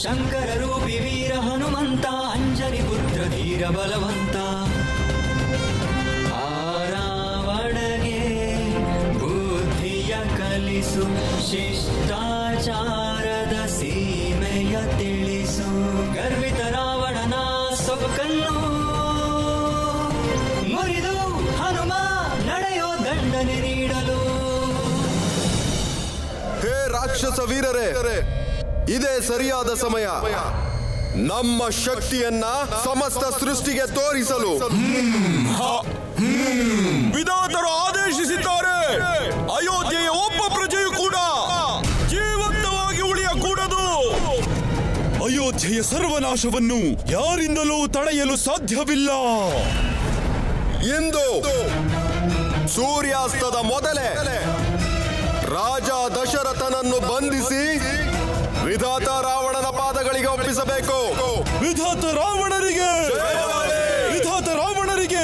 Shankara rupee ವೀರ ಹನುಮಂತ ಅಂಜನಿ ಪುತ್ರ ಧೀರ ಬಲವಂತ ರಾವಣಗೆ ಬುದ್ಧಿಯ ಕಲಿಸು ಶಿಷ್ಟಾಚಾರದ ಸೀಮೆಯ ತಿಳಿಸು ಗರ್ವಿತ ರಾವಣನ ಸೊಕ್ಕನ್ನು ಮುರಿದು ಹನುಮ ನಡೆಯೋ ದಂಡನೆ ನೀಡಲು. ಹೇ ರಾಕ್ಷಸ ವೀರರೇ, ಇದೇ ಸರಿಯಾದ ಸಮಯ ನಮ್ಮ ಶಕ್ತಿಯನ್ನ ಸಮಸ್ತ ಸೃಷ್ಟಿಗೆ ತೋರಿಸಲು. ವಿಧಾತರು ಆದೇಶಿಸಿದ್ದಾರೆ. ಅಯೋಧ್ಯೆಯ ಒಬ್ಬ ಪ್ರಜೆಯು ಕೂಡ ಜೀವಂತವಾಗಿ ಉಳಿಯಕೂಡದು. ಅಯೋಧ್ಯೆಯ ಸರ್ವನಾಶವನ್ನು ಯಾರಿಂದಲೂ ತಡೆಯಲು ಸಾಧ್ಯವಿಲ್ಲ. ಇಂದು ಸೂರ್ಯಾಸ್ತದ ಮೊದಲೇ ರಾಜ ದಶರಥನನ್ನು ಬಂಧಿಸಿ ವಿಧಾತ ರಾವಣನ ಪಾದಗಳಿಗೆ ಒಪ್ಪಿಸಬೇಕು. ವಿಧಾತ ರಾವಣರಿಗೆ, ವಿಧಾತ ರಾವಣರಿಗೆ.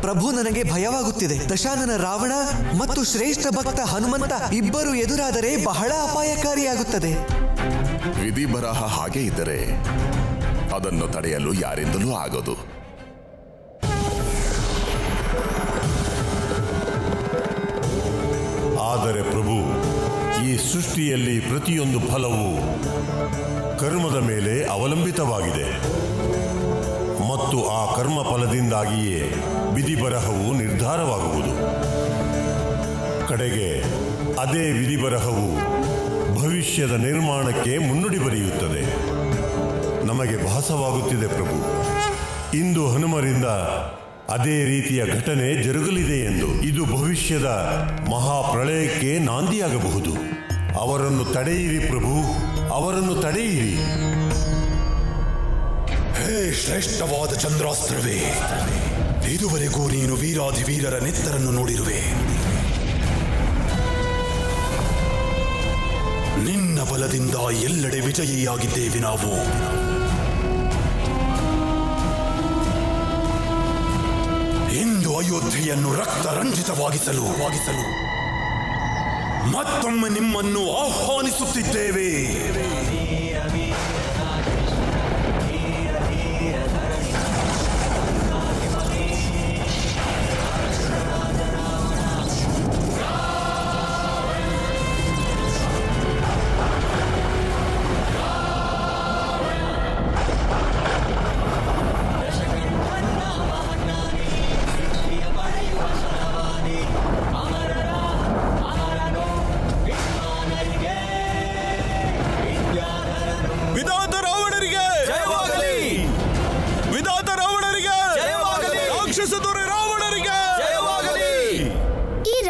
ಪ್ರಭು, ನನಗೆ ಭಯವಾಗುತ್ತಿದೆ. ದಶಾನನ ರಾವಣ ಮತ್ತು ಶ್ರೇಷ್ಠ ಭಕ್ತ ಹನುಮಂತ ಇಬ್ಬರು ಎದುರಾದರೆ ಬಹಳ ಅಪಾಯಕಾರಿಯಾಗುತ್ತದೆ. ವಿಧಿ ಬರಹ ಹಾಗೆ ಇದ್ದರೆ ಅದನ್ನು ತಡೆಯಲು ಯಾರಿಂದಲೂ ಆಗದು. ಆದರೆ ಪ್ರಭು, ಈ ಸೃಷ್ಟಿಯಲ್ಲಿ ಪ್ರತಿಯೊಂದು ಫಲವೂ ಕರ್ಮದ ಮೇಲೆ ಅವಲಂಬಿತವಾಗಿದೆ ಮತ್ತು ಆ ಕರ್ಮ ಫಲದಿಂದಾಗಿಯೇ ವಿಧಿ ಬರಹವು ನಿರ್ಧಾರವಾಗುವುದು. ಕಡೆಗೆ ಅದೇ ವಿಧಿ ಬರಹವು ಭವಿಷ್ಯದ ನಿರ್ಮಾಣಕ್ಕೆ ಮುನ್ನುಡಿ ಬರೆಯುತ್ತದೆ. ನಮಗೆ ಭಾಸವಾಗುತ್ತಿದೆ ಪ್ರಭು, ಇಂದು ಹನುಮರಿಂದ ಅದೇ ರೀತಿಯ ಘಟನೆ ಜರುಗಲಿದೆ ಎಂದು. ಇದು ಭವಿಷ್ಯದ ಮಹಾಪ್ರಳಯಕ್ಕೆ ನಾಂದಿಯಾಗಬಹುದು. ಅವರನ್ನು ತಡೆಯಿರಿ ಪ್ರಭು, ಅವರನ್ನು ತಡೆಯಿರಿ. ಹೇ ಶ್ರೇಷ್ಠವಾದ ಚಂದ್ರಾಸ್ತ್ರವೇ, ಇದುವರೆಗೂ ನೀನು ವೀರಾಧಿ ವೀರರ ನೆತ್ತರನ್ನು ನೋಡಿರುವೆ. ನಿನ್ನ ಬಲದಿಂದ ಎಲ್ಲೆಡೆ ವಿಜಯಿಯಾಗಿದ್ದೇವೆ ನಾವು. ಇಂದು ಅಯೋಧ್ಯೆಯನ್ನು ರಕ್ತರಂಜಿತವಾಗಿಸಲು ಮತ್ತೊಮ್ಮೆ ನಿಮ್ಮನ್ನು ಆಹ್ವಾನಿಸುತ್ತಿದ್ದೇವೆ.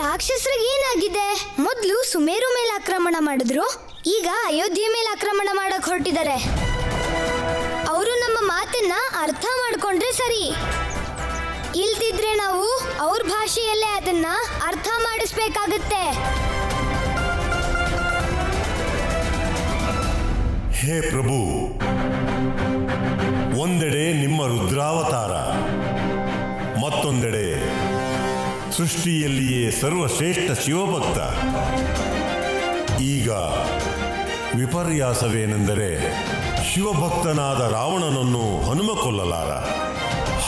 ರಾಕ್ಷಸರಿಗೆ ಏನಾಗಿದೆ? ಮೊದಲು ಸುಮೇರು ಮೇಲೆ ಆಕ್ರಮಣ ಮಾಡಿದ್ರು, ಈಗ ಅಯೋಧ್ಯೆ ಮೇಲೆ ಆಕ್ರಮಣ ಮಾಡಕ್ ಹೊರಟಿದ್ದಾರೆ. ಅವರು ನಮ್ಮ ಮಾತನ್ನ ಅರ್ಥ ಮಾಡ್ಕೊಂಡ್ರೆ ಸರಿ, ಇಲ್ದಿದ್ರೆ ನಾವು ಅವ್ರ ಭಾಷೆಯಲ್ಲೇ ಅದನ್ನ ಅರ್ಥ ಮಾಡಿಸ್ಬೇಕಾಗತ್ತೆ. ಹೇ ಪ್ರಭು, ಒಂದೆಡೆ ನಿಮ್ಮ ರುದ್ರಾವತಾರ, ಮತ್ತೊಂದೆಡೆ ಸೃಷ್ಟಿಯಲ್ಲಿಯೇ ಸರ್ವಶ್ರೇಷ್ಠ ಶಿವಭಕ್ತ. ಈಗ ವಿಪರ್ಯಾಸವೇನೆಂದರೆ ಶಿವಭಕ್ತನಾದ ರಾವಣನನ್ನು ಹನುಮ ಕೊಲ್ಲಲಾರ,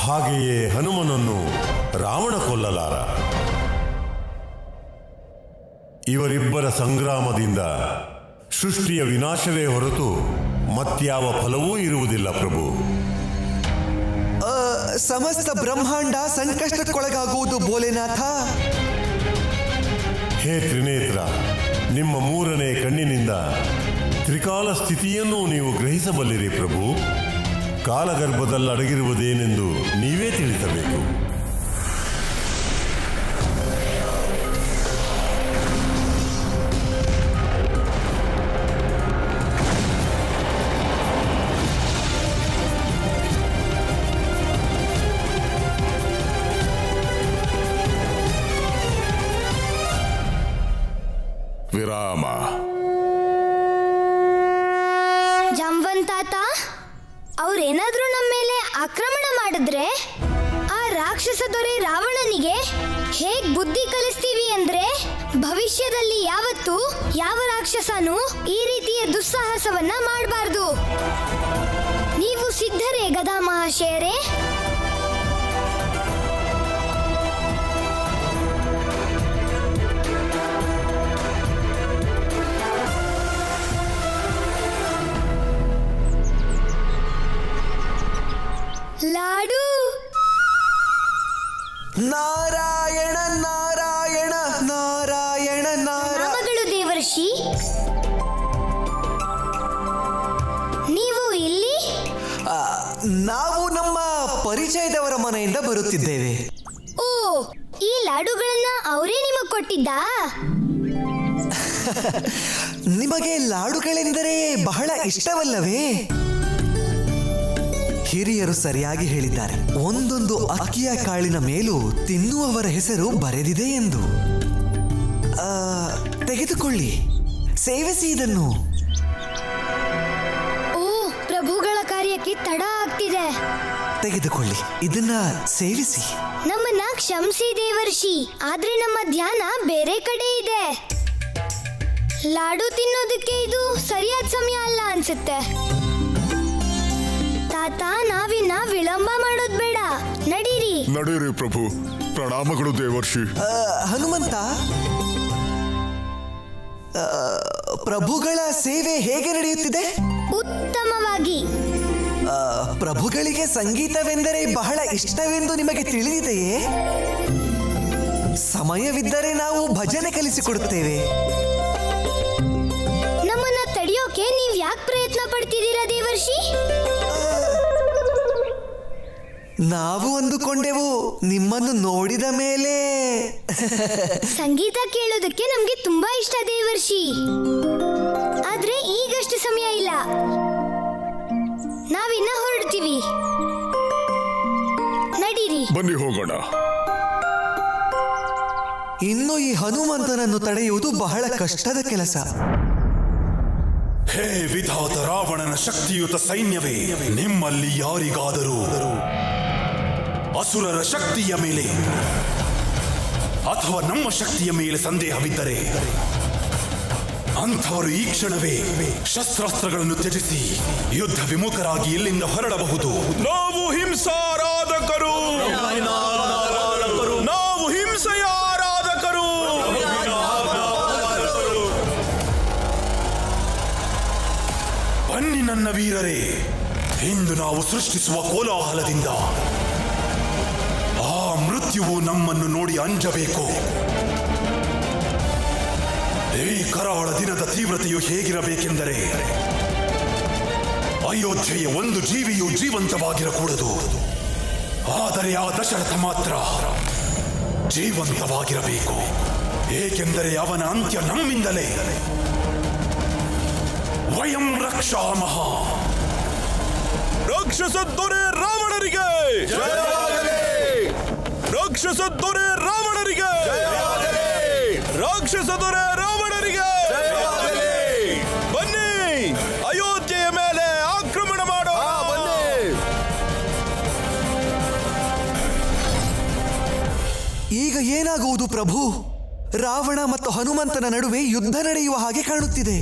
ಹಾಗೆಯೇ ಹನುಮನನ್ನು ರಾವಣ ಕೊಲ್ಲಲಾರ. ಇವರಿಬ್ಬರ ಸಂಗ್ರಾಮದಿಂದ ಸೃಷ್ಟಿಯ ವಿನಾಶವೇ ಹೊರತು ಮತ್ಯಾವ ಫಲವೂ ಇರುವುದಿಲ್ಲ ಪ್ರಭು. ಸಮಸ್ತ ಬ್ರಹ್ಮಾಂಡ ಸಂಕಷ್ಟಕ್ಕೊಳಗಾಗುವುದು ಭೋಲೆನಾಥ. ಹೇ ತ್ರಿನೇತ್ರ, ನಿಮ್ಮ ಮೂರನೇ ಕಣ್ಣಿನಿಂದ ತ್ರಿಕಾಲ ಸ್ಥಿತಿಯನ್ನು ನೀವು ಗ್ರಹಿಸಬಲ್ಲಿರಿ ಪ್ರಭು. ಕಾಲಗರ್ಭದಲ್ಲಿ ಅಡಗಿರುವುದೇನೆಂದು ನೀವೇ ತಿಳಿಸಬೇಕು. ವಿರಾಮ. ಜಾಂಬವಂತಾತ, ಅವ್ರೇನಾದ್ರೂ ನಮ್ಮ ಮೇಲೆ ಆಕ್ರಮಣ ಮಾಡಿದ್ರೆ ಆ ರಾಕ್ಷಸ ದೊರೆ ರಾವಣನಿಗೆ ಹೇಗ್ ಬುದ್ಧಿ ಕಲಿಸ್ತೀವಿ ಅಂದ್ರೆ ಭವಿಷ್ಯದಲ್ಲಿ ಯಾವತ್ತೂ ಯಾವ ರಾಕ್ಷಸನೂ ಈ ರೀತಿಯ ದುಸ್ಸಾಹಸವನ್ನ ಮಾಡಬಾರ್ದು. ನೀವು ಸಿದ್ಧರೇ ಗದಾ ಮಹಾಶಯರೇ? ಲಾಡು. ನಾರಾಯಣ ನಾರಾಯಣ ನಾರಾಯಣ ನಾಮಗಳು ದೇವರ್ಷಿ. ನೀವು ಇಲ್ಲಿ? ನಾವು ನಮ್ಮ ಪರಿಚಯದವರ ಮನೆಯಿಂದ ಬರುತ್ತಿದ್ದೇವೆ. ಓ, ಈ ಲಾಡುಗಳನ್ನ ಅವರೇ ನಿಮಗೆ ಕೊಟ್ಟಿದ್ದಾ? ನಿಮಗೆ ಲಾಡುಗಳೆಂದರೆ ಬಹಳ ಇಷ್ಟವಲ್ಲವೇ? ಹಿರಿಯರು ಸರಿಯಾಗಿ ಹೇಳಿದ್ದಾರೆ. ಒಂದೊಂದು ಅಕ್ಕಿಯ ಕಾಳಿನ ಮೇಲೂ ತಿನ್ನುವವರ ಹೆಸರು ಬರೆದಿದೆ ಎಂದು. ತೆಗೆದುಕೊಳ್ಳಿ, ಸೇವಿಸಿ ಇದನ್ನು. ಓ, ಪ್ರಭುಗಳ ಕಾರ್ಯಕ್ಕೆ ತಡ ಆಗ್ತಿದೆ. ತೆಗೆದುಕೊಳ್ಳಿ, ಇದನ್ನ ಸೇವಿಸಿ. ನಮ್ಮನ್ನ ಕ್ಷಮಿಸಿ ದೇವರ್ಷಿ, ಆದ್ರೆ ನಮ್ಮ ಧ್ಯಾನ ಬೇರೆ ಕಡೆ ಇದೆ. ಲಾಡು ತಿನ್ನೋದಕ್ಕೆ ಇದು ಸರಿಯಾದ ಸಮಯ ಅಲ್ಲ ಅನ್ಸುತ್ತೆ. ತಾತ, ನಾವಿನ್ನ ವಿಳಂಬ ಮಾಡೋದ್ ಬೇಡ, ನಡೀರಿ. ನಡೀರಿ ಪ್ರಭು. ಪ್ರಣಾಮಗಳು ದೇವರ್ಷಿ. ಹನುಮಂತ, ಪ್ರಭುಗಳ ಸೇವೆ ಹೇಗೆ ನಡೆಯುತ್ತಿದೆ? ಉತ್ತಮವಾಗಿ. ಪ್ರಭುಗಳಿಗೆ ಸಂಗೀತವೆಂದರೆ ಬಹಳ ಇಷ್ಟವೆಂದು ನಿಮಗೆ ತಿಳಿದಿದೆಯೇ? ಸಮಯವಿದ್ದರೆ ನಾವು ಭಜನೆ ಕಲಿಸಿಕೊಡುತ್ತೇವೆ. ನಮ್ಮನ್ನ ತಡೆಯೋಕೆ ನೀವ್ ಯಾಕೆ ಪ್ರಯತ್ನ ಪಡ್ತಿದ್ದೀರಾ ದೇವರ್ಷಿ? ನಾವು ಅಂದುಕೊಂಡೆವು ನಿಮ್ಮನ್ನು ನೋಡಿದ ಮೇಲೆ. ಸಂಗೀತ ಕೇಳೋದಕ್ಕೆ ನಮ್ಗೆ ತುಂಬಾ ಇಷ್ಟ ದೇವರ್ಷಿ, ಆದ್ರೆ ಈಗಷ್ಟು ಸಮಯ ಇಲ್ಲ. ನಾವಿನ್ನ ಹೊರಡ್ತೀವಿ, ನಡೀರಿ. ಬನ್ನಿ ಹೋಗೋಣ. ಇನ್ನು ಈ ಹನುಮಂತನನ್ನು ತಡೆಯುವುದು ಬಹಳ ಕಷ್ಟದ ಕೆಲಸ. ಹೇ ವಿಧಾತ ರಾವಣನ ಶಕ್ತಿಯುತ ಸೈನ್ಯವೇ, ನಿಮ್ಮಲ್ಲಿ ಯಾರಿಗಾದರೂ ಅಸುರರ ಶಕ್ತಿಯ ಮೇಲೆ ಅಥವಾ ನಮ್ಮ ಶಕ್ತಿಯ ಮೇಲೆ ಸಂದೇಹವಿದ್ದರೆ ಅಂಥವರು ಈ ಕ್ಷಣವೇ ಶಸ್ತ್ರಾಸ್ತ್ರಗಳನ್ನು ತ್ಯಜಿಸಿ ಯುದ್ಧ ವಿಮುಖರಾಗಿ ಇಲ್ಲಿಂದ ಹೊರಡಬಹುದು. ನಾವು ಹಿಂಸಾರಾಧಕರು, ನಾವು ಹಿಂಸೆಯ ಆರಾಧಕರು. ಬನ್ನಿ ನನ್ನ ವೀರರೇ, ಇಂದು ನಾವು ಸೃಷ್ಟಿಸುವ ಕೋಲಾಹಲದಿಂದ ಆ ಮೃತ್ಯುವು ನಮ್ಮನ್ನು ನೋಡಿ ಅಂಜಬೇಕು. ಈ ಕರಾಳ ದಿನದ ತೀವ್ರತೆಯು ಹೇಗಿರಬೇಕೆಂದರೆ ಅಯೋಧ್ಯೆಯ ಒಂದು ಜೀವಿಯು ಜೀವಂತವಾಗಿರಕೂಡದು, ಆದರೆ ಆ ದಶರಥ ಮಾತ್ರ ಜೀವಂತವಾಗಿರಬೇಕು. ಏಕೆಂದರೆ ಅವನ ಅಂತ್ಯ ನಮ್ಮಿಂದಲೇ. ವಯಂ ರಕ್ಷಾಮಃ. ರಾಕ್ಷಸ ದೊರೆ ರಾವಣರಿಗೆ, ರಾಕ್ಷಸ ದೊರೆ ರಾವಣರಿಗೆ, ರಾಕ್ಷಸ ದೊರೆ ರಾವಣರಿಗೆ. ಬನ್ನಿ, ಅಯೋಧ್ಯೆಯ ಮೇಲೆ ಆಕ್ರಮಣ ಮಾಡೋ. ಈಗ ಏನಾಗುವುದು ಪ್ರಭು? ರಾವಣ ಮತ್ತು ಹನುಮಂತನ ನಡುವೆ ಯುದ್ಧ ನಡೆಯುವ ಹಾಗೆ ಕಾಣುತ್ತಿದೆ.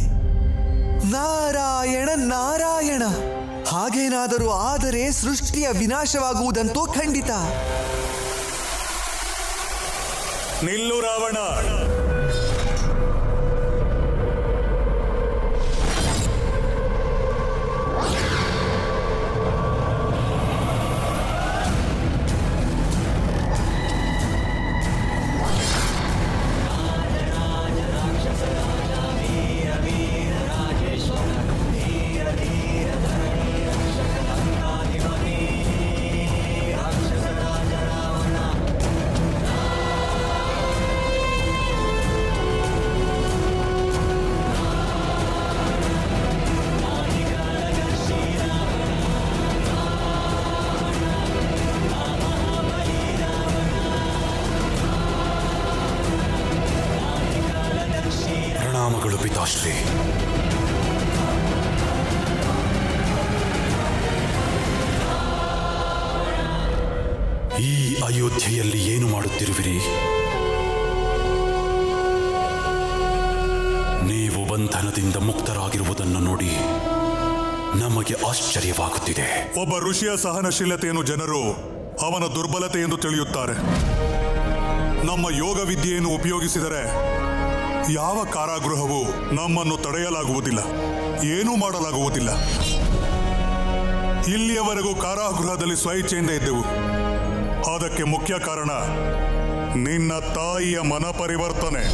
ನಾರಾಯಣ ನಾರಾಯಣ. ಹಾಗೇನಾದರೂ ಆದರೆ ಸೃಷ್ಟಿಯ ವಿನಾಶವಾಗುವುದಂತೂ ಖಂಡಿತ. ನಿಲ್ಲು ರಾವಣ. ಪ್ರಣಾಮಗಳು ಪಿತಾಶ್ರೀ. ಈ ಅಯೋಧ್ಯೆಯಲ್ಲಿ ಏನು ಮಾಡುತ್ತಿರುವಿರಿ? ಬಂಧನದಿಂದ ಮುಕ್ತರಾಗಿರುವುದನ್ನು ನೋಡಿ ನಮಗೆ ಆಶ್ಚರ್ಯವಾಗುತ್ತಿದೆ. ಒಬ್ಬ ಋಷಿಯ ಸಹನಶೀಲತೆಯನ್ನು ಜನರು ಅವನ ದುರ್ಬಲತೆ ಎಂದು ತಿಳಿಯುತ್ತಾರೆ. ನಮ್ಮ ಯೋಗ ವಿದ್ಯೆಯನ್ನು ಉಪಯೋಗಿಸಿದರೆ ಯಾವ ಕಾರಾಗೃಹವೂ ನಮ್ಮನ್ನು ತಡೆಯಲಾಗುವುದಿಲ್ಲ, ಏನೂ ಮಾಡಲಾಗುವುದಿಲ್ಲ. ಇಲ್ಲಿಯವರೆಗೂ ಕಾರಾಗೃಹದಲ್ಲಿ ಸ್ವಇಚ್ಛೆಯಿಂದ ಇದ್ದೆವು. ಅದಕ್ಕೆ ಮುಖ್ಯ ಕಾರಣ ನಿನ್ನ ತಾಯಿಯ ಮನ ಪರಿವರ್ತನೆ.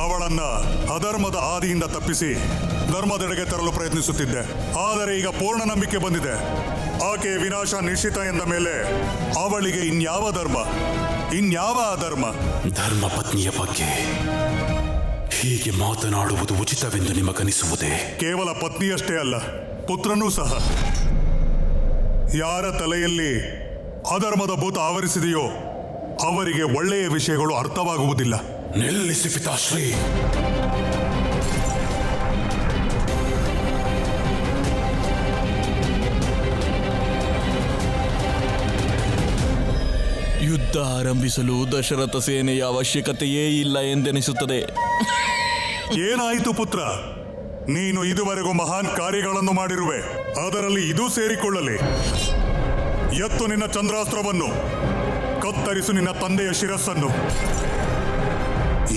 ಅವಳನ್ನ ಅಧರ್ಮದ ಆದಿಯಿಂದ ತಪ್ಪಿಸಿ ಧರ್ಮದೆಡೆಗೆ ತರಲು ಪ್ರಯತ್ನಿಸುತ್ತಿದ್ದೆ. ಆದರೆ ಈಗ ಪೂರ್ಣ ನಂಬಿಕೆ ಬಂದಿದೆ. ಆಕೆ ವಿನಾಶ ನಿಶ್ಚಿತ ಎಂದ ಮೇಲೆ ಅವಳಿಗೆ ಇನ್ಯಾವ ಧರ್ಮ, ಇನ್ಯಾವ ಅಧರ್ಮ? ಧರ್ಮ ಪತ್ನಿಯ ಬಗ್ಗೆ ಹೀಗೆ ಮಾತನಾಡುವುದು ಉಚಿತವೆಂದು ನಿಮಗನಿಸುವುದೇ? ಕೇವಲ ಪತ್ನಿಯಷ್ಟೇ ಅಲ್ಲ, ಪುತ್ರನೂ ಸಹ. ಯಾರ ತಲೆಯಲ್ಲಿ ಅಧರ್ಮದ ಭೂತ ಆವರಿಸಿದೆಯೋ ಅವರಿಗೆ ಒಳ್ಳೆಯ ವಿಷಯಗಳು ಅರ್ಥವಾಗುವುದಿಲ್ಲ. ನಿಲ್ಲಿಸಿ ಪಿತಾಶ್ರೀ. ಯುದ್ಧ ಆರಂಭಿಸಲು ದಶರಥ ಸೇನೆಯ ಅವಶ್ಯಕತೆಯೇ ಇಲ್ಲ ಎಂದೆನಿಸುತ್ತದೆ. ಏನಾಯಿತು ಪುತ್ರ? ನೀನು ಇದುವರೆಗೂ ಮಹಾನ್ ಕಾರ್ಯಗಳನ್ನು ಮಾಡಿರುವೆ, ಅದರಲ್ಲಿ ಇದೂ ಸೇರಿಕೊಳ್ಳಲಿ. ಎತ್ತು ನಿನ್ನ ಚಂದ್ರಾಸ್ತ್ರವನ್ನು, ಕತ್ತರಿಸು ನಿನ್ನ ತಂದೆಯ ಶಿರಸ್ಸನ್ನು.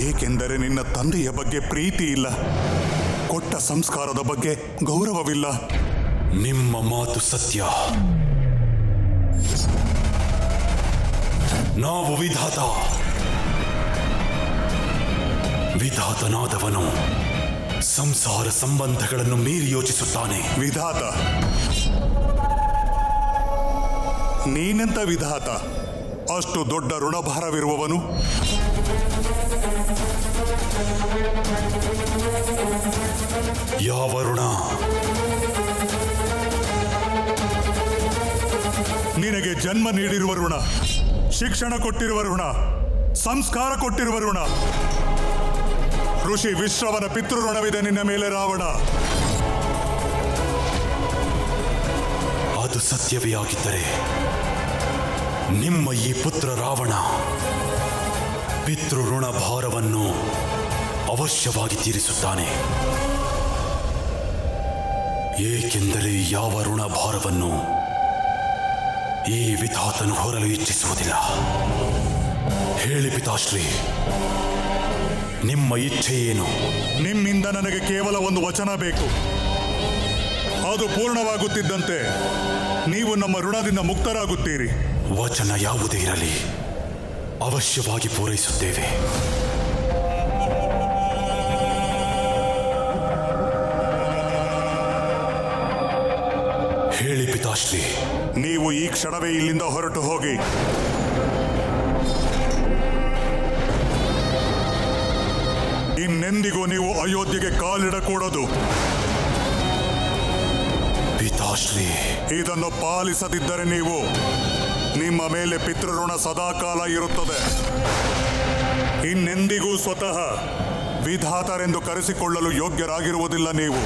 ಏಕೆಂದರೆ ನಿನ್ನ ತಂದೆಯ ಬಗ್ಗೆ ಪ್ರೀತಿ ಇಲ್ಲ, ಕೊಟ್ಟ ಸಂಸ್ಕಾರದ ಬಗ್ಗೆ ಗೌರವವಿಲ್ಲ. ನಿಮ್ಮ ಮಾತು ಸತ್ಯ. ನಾವು ವಿಧಾತನಾದವನು ಸಂಸಾರ ಸಂಬಂಧಗಳನ್ನು ಮೀರಿ ಯೋಚಿಸುತ್ತಾನೆ. ವಿಧಾತ? ನೀನೆಂತ ವಿಧಾತ? ಅಷ್ಟು ದೊಡ್ಡ ಋಣಭಾರವಿರುವವನು? ಯಾವ ಋಣ? ನಿನಗೆ ಜನ್ಮ ನೀಡಿರುವ ಋಣ, ಶಿಕ್ಷಣ ಕೊಟ್ಟಿರುವ ಋಣ, ಸಂಸ್ಕಾರ ಕೊಟ್ಟಿರುವ ಋಣ. ಋಷಿ ವಿಶ್ರವನ ಪಿತೃ ಋಣವಿದೆ ನಿನ್ನ ಮೇಲೆ ರಾವಣ. ಅದು ಸತ್ಯವೇ ಆಗಿದ್ದರೆ ನಿಮ್ಮ ಈ ಪುತ್ರ ರಾವಣ ಪಿತೃ ಋಣ ಭಾರವನ್ನು ಅವಶ್ಯವಾಗಿ ತೀರಿಸುತ್ತಾನೆ. ಏಕೆಂದರೆ ಯಾವ ಋಣ ಭಾರವನ್ನು ಈ ವಿಧಾತನು ಹೊರಲು ಇಚ್ಛಿಸುವುದಿಲ್ಲ. ಹೇಳಿ ಪಿತಾಶ್ರೀ, ನಿಮ್ಮ ಇಚ್ಛೆ ಏನು? ನಿಮ್ಮಿಂದ ನನಗೆ ಕೇವಲ ಒಂದು ವಚನ ಬೇಕು. ಅದು ಪೂರ್ಣವಾಗುತ್ತಿದ್ದಂತೆ ನೀವು ನಮ್ಮ ಋಣದಿಂದ ಮುಕ್ತರಾಗುತ್ತೀರಿ. ವಚನ ಯಾವುದೇ ಇರಲಿ, ಅವಶ್ಯವಾಗಿ ಪೂರೈಸುತ್ತೇವೆ. ಹೇಳಿ ಪಿತಾಶ್ರೀ. ನೀವು ಈ ಕ್ಷಣವೇ ಇಲ್ಲಿಂದ ಹೊರಟು ಹೋಗಿ. ಇನ್ನೆಂದಿಗೂ ನೀವು ಅಯೋಧ್ಯೆಗೆ ಕಾಲಿಡಕೂಡದು. ಪಿತಾಶ್ರೀ, ಇದನ್ನು ಪಾಲಿಸದಿದ್ದರೆ ನೀವು, ನಿಮ್ಮ ಮೇಲೆ ಪಿತೃಋಣ ಸದಾಕಾಲ ಇರುತ್ತದೆ. ಇನ್ನೆಂದಿಗೂ ಸ್ವತಃ ವಿಧಾತರೆಂದು ಕರೆಸಿಕೊಳ್ಳಲು ಯೋಗ್ಯರಾಗಿರುವುದಿಲ್ಲ ನೀವು.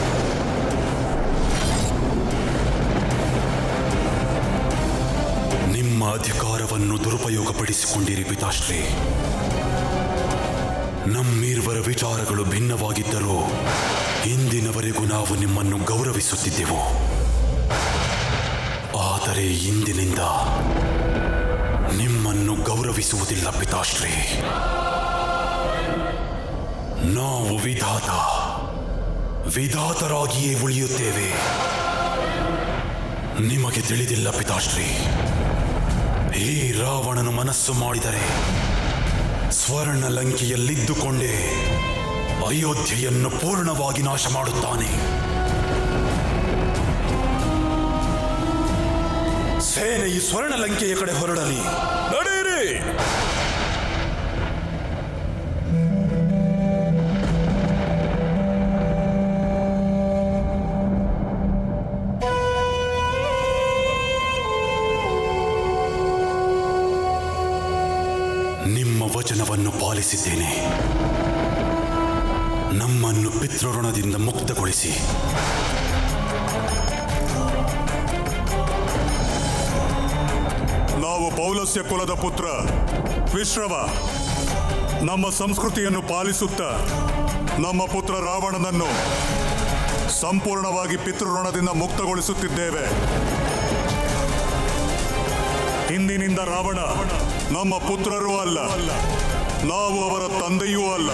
ನಿಮ್ಮ ಅಧಿಕಾರವನ್ನು ದುರುಪಯೋಗಪಡಿಸಿಕೊಂಡಿರಿ ಪಿತಾಶ್ರೀ. ನಮ್ಮಿರುವರ ವಿಚಾರಗಳು ಭಿನ್ನವಾಗಿದ್ದರೂ ಇಂದಿನವರೆಗೂ ನಾವು ನಿಮ್ಮನ್ನು ಗೌರವಿಸುತ್ತಿದ್ದೆವು. ಆದರೆ ಇಂದಿನಿಂದ ನಿಮ್ಮನ್ನು ಗೌರವಿಸುವುದಿಲ್ಲ ಪಿತಾಶ್ರೀ. ನಾವು ವಿಧಾತರಾಗಿಯೇ ಉಳಿಯುತ್ತೇವೆ. ನಿಮಗೆ ತಿಳಿದಿಲ್ಲ ಪಿತಾಶ್ರೀ, ಈ ರಾವಣನು ಮನಸ್ಸು ಮಾಡಿದರೆ ಸ್ವರ್ಣ ಲಂಕೆಯಲ್ಲಿದ್ದುಕೊಂಡೇ ಅಯೋಧ್ಯೆಯನ್ನು ಪೂರ್ಣವಾಗಿ ನಾಶ ಮಾಡುತ್ತಾನೆ. ಸೇನೆಯು ಸ್ವರ್ಣ ಲಂಕೆಯ ಕಡೆ ಹೊರಡಲಿ. ನಡೆಯಿರಿ. ನಿಮ್ಮ ವಚನವನ್ನು ಪಾಲಿಸಿದ್ದೇನೆ. ನಮ್ಮನ್ನು ಪಿತೃಋಣದಿಂದ ಮುಕ್ತಗೊಳಿಸಿ. ನಾವು ಪೌಲಸ್ಯ ಕುಲದ ಪುತ್ರ ವಿಶ್ರವ. ನಮ್ಮ ಸಂಸ್ಕೃತಿಯನ್ನು ಪಾಲಿಸುತ್ತಾ ನಮ್ಮ ಪುತ್ರ ರಾವಣನನ್ನು ಸಂಪೂರ್ಣವಾಗಿ ಪಿತೃಋಣದಿಂದ ಮುಕ್ತಗೊಳಿಸುತ್ತಿದ್ದೇವೆ. ಇಂದಿನಿಂದ ರಾವಣ ನಮ್ಮ ಪುತ್ರರೂ ಅಲ್ಲ, ನಾವು ಅವರ ತಂದೆಯೂ ಅಲ್ಲ.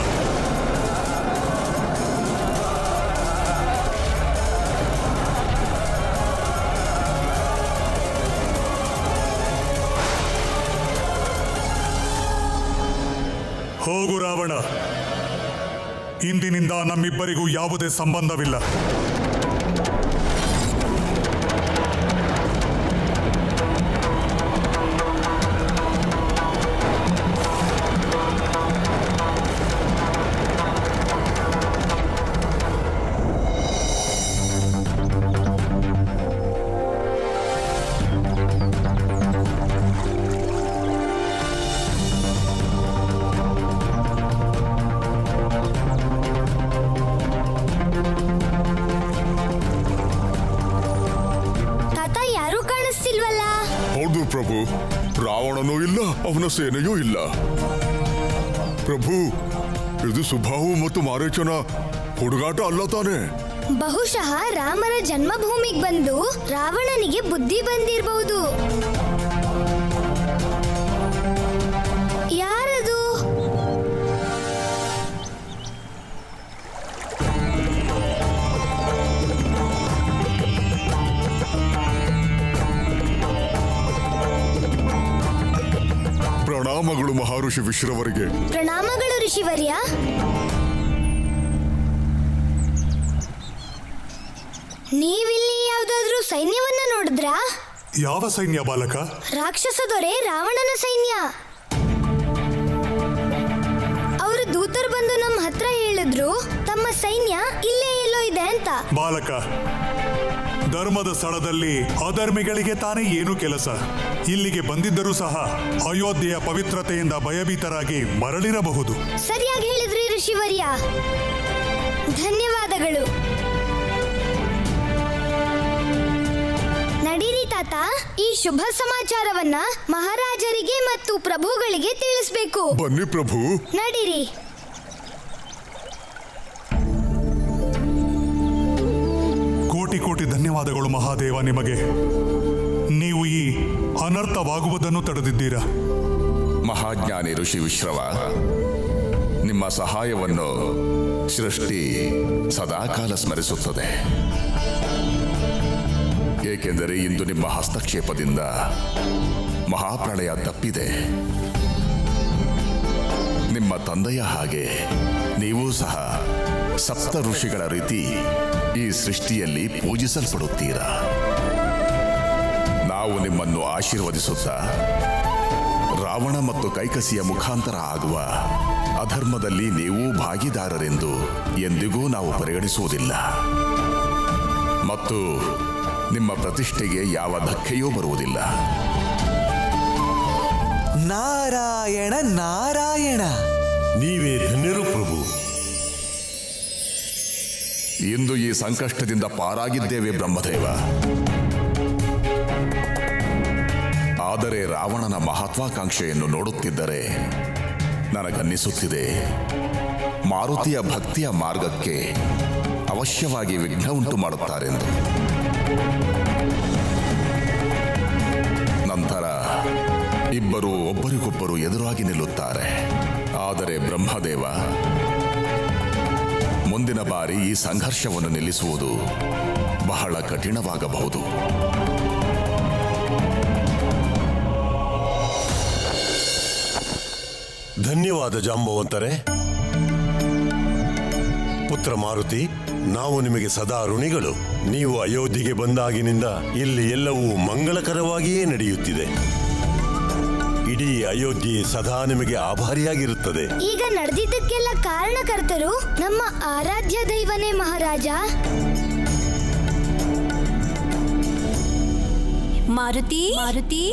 ಹೋಗು ರಾವಣ, ಇಂದಿನಿಂದ ನಮ್ಮಿಬ್ಬರಿಗೂ ಯಾವುದೇ ಸಂಬಂಧವಿಲ್ಲ. ಹೌದು ಪ್ರಭು, ರಾವಣನೂ ಇಲ್ಲ, ಅವನ ಸೇನೆಯೂ ಇಲ್ಲ. ಪ್ರಭು, ಇದು ಸುಬಾಹು ಮತ್ತು ಮಾರೀಚನ ಹುಡುಗಾಟ ಅಲ್ಲ ತಾನೆ? ಬಹುಶಃ ರಾಮರ ಜನ್ಮಭೂಮಿಗೆ ಬಂದು ರಾವಣನಿಗೆ ಬುದ್ಧಿ ಬಂದಿರಬಹುದು. ಯಾರದು? ಪ್ರಣಾಮಗಳು ಮಹಾಋಷಿ ವಿಶ್ರವರಿಗೆ. ಪ್ರಣಾಮಗಳು ಋಷಿವರ್ಯ. ನೀವಿಲ್ಲಿ ಯಾವ್ದಾದ್ರೂ ಸೈನ್ಯವನ್ನ ನೋಡಿದ್ರಾ? ಯಾವ ಸೈನ್ಯ ಬಾಲಕ? ರಾಕ್ಷಸ ದೊರೆ ರಾವಣನ ಸೈನ್ಯ. ಅವರು ದೂತರು ಬಂದು ನಮ್ಮ ಹತ್ರ ಹೇಳಿದ್ರು ತಮ್ಮ ಸೈನ್ಯ ಇಲ್ಲೇ ಎಲ್ಲೋ ಇದೆ ಅಂತ. ಬಾಲಕ, ಧರ್ಮದ ಸ್ಥಳದಲ್ಲಿ ಅಧರ್ಮಿಗಳಿಗೆ ತಾನೇ ಏನು ಕೆಲಸ? ಇಲ್ಲಿಗೆ ಬಂದಿದ್ದರೂ ಸಹ ಅಯೋಧ್ಯೆಯ ಪವಿತ್ರತೆಯಿಂದ ಭಯಭೀತರಾಗಿ ಮರಳಿರಬಹುದು. ಸರಿಯಾಗಿ ಹೇಳಿದ್ರಿ ಋಷಿವರ್ಯ, ಧನ್ಯವಾದಗಳು. ನಡೀರಿ ತಾತ, ಈ ಶುಭ ಸಮಾಚಾರವನ್ನ ಮಹಾರಾಜರಿಗೆ ಮತ್ತು ಪ್ರಭುಗಳಿಗೆ ತಿಳಿಸಬೇಕು. ಬನ್ನಿ ಪ್ರಭು. ನಡೀರಿ. ಕೋಟಿ ಕೋಟಿ ಧನ್ಯವಾದಗಳು ಮಹಾದೇವ ನಿಮಗೆ. ನೀವು ಈ ಅನರ್ಥವಾಗುವುದನ್ನು ತಡೆದಿದ್ದೀರಾ. ಮಹಾಜ್ಞಾನಿ ಋಷಿ ವಿಶ್ರವ, ನಿಮ್ಮ ಸಹಾಯವನ್ನು ಸೃಷ್ಟಿ ಸದಾಕಾಲ ಸ್ಮರಿಸುತ್ತದೆ. ಏಕೆಂದರೆ ಇಂದು ನಿಮ್ಮ ಹಸ್ತಕ್ಷೇಪದಿಂದ ಮಹಾಪ್ರಳಯ ತಪ್ಪಿದೆ. ನಿಮ್ಮ ತಂದೆಯ ಹಾಗೆ ನೀವು ಸಹ ಸಪ್ತ ಋಷಿಗಳ ರೀತಿ ಈ ಸೃಷ್ಟಿಯಲ್ಲಿ ಪೂಜಿಸಲ್ಪಡುತ್ತೀರಾ. ನಾವು ನಿಮ್ಮನ್ನು ಆಶೀರ್ವದಿಸುತ್ತಾ ರಾವಣ ಮತ್ತು ಕೈಕಸಿಯ ಮುಖಾಂತರ ಆಗುವ ಅಧರ್ಮದಲ್ಲಿ ನೀವು ಭಾಗಿದಾರರೆಂದು ಎಂದಿಗೂ ನಾವು ಪರಿಗಣಿಸುವುದಿಲ್ಲ. ಮತ್ತು ನಿಮ್ಮ ಪ್ರತಿಷ್ಠೆಗೆ ಯಾವ ಧಕ್ಕೆಯೂ ಬರುವುದಿಲ್ಲ. ನಾರಾಯಣ ನಾರಾಯಣ. ನೀವೇ ಧನ್ಯರು ಪ್ರಭು. ಇಂದು ಈ ಸಂಕಷ್ಟದಿಂದ ಪಾರಾಗಿದ್ದೇವೆ ಬ್ರಹ್ಮದೇವ. ಆದರೆ ರಾವಣನ ಮಹತ್ವಾಕಾಂಕ್ಷೆಯನ್ನು ನೋಡುತ್ತಿದ್ದರೆ ನನಗನ್ನಿಸುತ್ತಿದೆ ಮಾರುತಿಯ ಭಕ್ತಿಯ ಮಾರ್ಗಕ್ಕೆ ಅವಶ್ಯವಾಗಿ ವಿಘ್ನ ಉಂಟು ಮಾಡುತ್ತಾರೆಂದು. ನಂತರ ಇಬ್ಬರು ಒಬ್ಬರಿಗೊಬ್ಬರು ಎದುರಾಗಿ ನಿಲ್ಲುತ್ತಾರೆ. ಆದರೆ ಬ್ರಹ್ಮದೇವ, ಮುಂದಿನ ಬಾರಿ ಈ ಸಂಘರ್ಷವನ್ನು ನಿಲ್ಲಿಸುವುದು ಬಹಳ ಕಠಿಣವಾಗಬಹುದು. ಧನ್ಯವಾದ ಜಾಂಬವಂತರೇ. ಪುತ್ರ ಮಾರುತಿ, ನಾವು ನಿಮಗೆ ಸದಾ ಋಣಿಗಳು. ನೀವು ಅಯೋಧ್ಯೆಗೆ ಬಂದಾಗಿನಿಂದ ಇಲ್ಲಿ ಎಲ್ಲವೂ ಮಂಗಳಕರವಾಗಿಯೇ ನಡೆಯುತ್ತಿದೆ. ಇಡೀ ಅಯೋಧ್ಯೆ ಸದಾ ನಿಮಗೆ ಆಭಾರಿಯಾಗಿರುತ್ತದೆ. ಈಗ ನಡೆದಿದ್ದಕ್ಕೆಲ್ಲ ಕಾರಣಕರ್ತರು ನಮ್ಮ ಆರಾಧ್ಯ ದೈವನೇ ಮಹಾರಾಜ. ಮಾರುತಿ